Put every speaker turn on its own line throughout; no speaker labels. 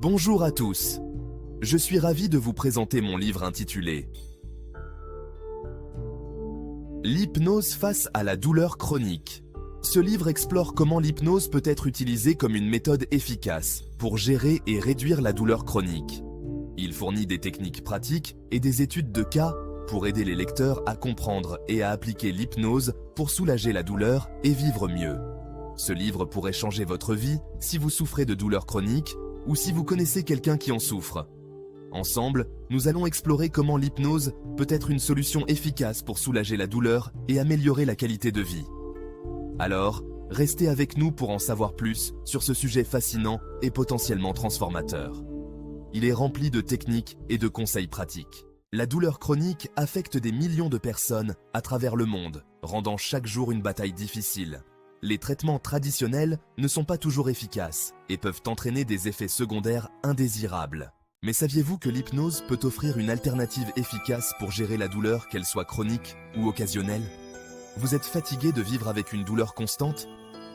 Bonjour à tous. Je suis ravi de vous présenter mon livre intitulé L'hypnose face à la douleur chronique. Ce livre explore comment l'hypnose peut être utilisée comme une méthode efficace pour gérer et réduire la douleur chronique. Il fournit des techniques pratiques et des études de cas pour aider les lecteurs à comprendre et à appliquer l'hypnose pour soulager la douleur et vivre mieux. Ce livre pourrait changer votre vie si vous souffrez de douleurs chroniques ou si vous connaissez quelqu'un qui en souffre. Ensemble, nous allons explorer comment l'hypnose peut être une solution efficace pour soulager la douleur et améliorer la qualité de vie. Alors, restez avec nous pour en savoir plus sur ce sujet fascinant et potentiellement transformateur. Il est rempli de techniques et de conseils pratiques. La douleur chronique affecte des millions de personnes à travers le monde, rendant chaque jour une bataille difficile. Les traitements traditionnels ne sont pas toujours efficaces et peuvent entraîner des effets secondaires indésirables. Mais saviez-vous que l'hypnose peut offrir une alternative efficace pour gérer la douleur, qu'elle soit chronique ou occasionnelle? Vous êtes fatigué de vivre avec une douleur constante?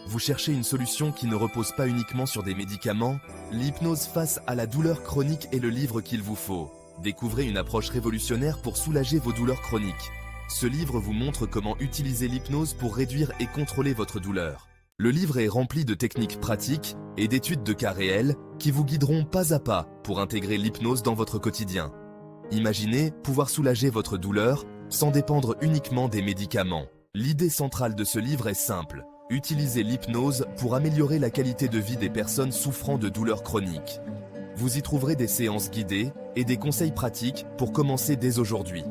Vous cherchez une solution qui ne repose pas uniquement sur des médicaments? L'hypnose face à la douleur chronique est le livre qu'il vous faut. Découvrez une approche révolutionnaire pour soulager vos douleurs chroniques. Ce livre vous montre comment utiliser l'hypnose pour réduire et contrôler votre douleur. Le livre est rempli de techniques pratiques et d'études de cas réels qui vous guideront pas à pas pour intégrer l'hypnose dans votre quotidien. Imaginez pouvoir soulager votre douleur sans dépendre uniquement des médicaments. L'idée centrale de ce livre est simple: utilisez l'hypnose pour améliorer la qualité de vie des personnes souffrant de douleurs chroniques. Vous y trouverez des séances guidées et des conseils pratiques pour commencer dès aujourd'hui.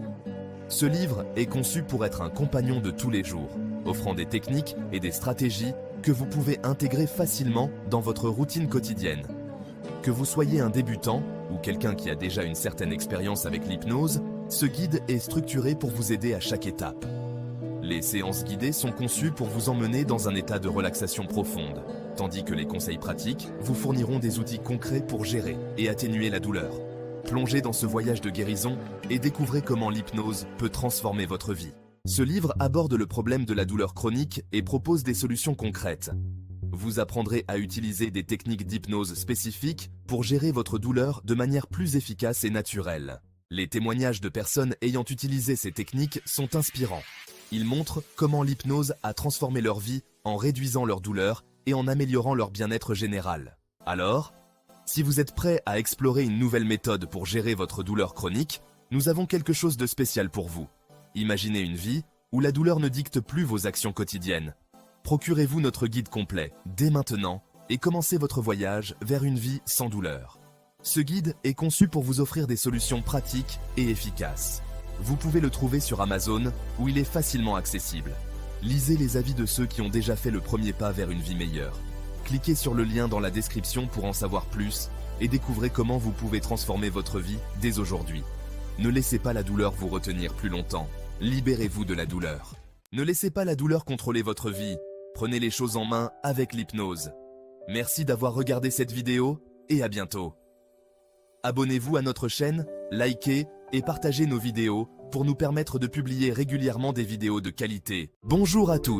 Ce livre est conçu pour être un compagnon de tous les jours, offrant des techniques et des stratégies que vous pouvez intégrer facilement dans votre routine quotidienne. Que vous soyez un débutant ou quelqu'un qui a déjà une certaine expérience avec l'hypnose, ce guide est structuré pour vous aider à chaque étape. Les séances guidées sont conçues pour vous emmener dans un état de relaxation profonde, tandis que les conseils pratiques vous fourniront des outils concrets pour gérer et atténuer la douleur. Plongez dans ce voyage de guérison et découvrez comment l'hypnose peut transformer votre vie. Ce livre aborde le problème de la douleur chronique et propose des solutions concrètes. Vous apprendrez à utiliser des techniques d'hypnose spécifiques pour gérer votre douleur de manière plus efficace et naturelle. Les témoignages de personnes ayant utilisé ces techniques sont inspirants. Ils montrent comment l'hypnose a transformé leur vie en réduisant leur douleur et en améliorant leur bien-être général. Alors, si vous êtes prêt à explorer une nouvelle méthode pour gérer votre douleur chronique, nous avons quelque chose de spécial pour vous. Imaginez une vie où la douleur ne dicte plus vos actions quotidiennes. Procurez-vous notre guide complet dès maintenant et commencez votre voyage vers une vie sans douleur. Ce guide est conçu pour vous offrir des solutions pratiques et efficaces. Vous pouvez le trouver sur Amazon où il est facilement accessible. Lisez les avis de ceux qui ont déjà fait le premier pas vers une vie meilleure. Cliquez sur le lien dans la description pour en savoir plus et découvrez comment vous pouvez transformer votre vie dès aujourd'hui. Ne laissez pas la douleur vous retenir plus longtemps. Libérez-vous de la douleur. Ne laissez pas la douleur contrôler votre vie. Prenez les choses en main avec l'hypnose. Merci d'avoir regardé cette vidéo et à bientôt. Abonnez-vous à notre chaîne, likez et partagez nos vidéos pour nous permettre de publier régulièrement des vidéos de qualité. Bonjour à tous.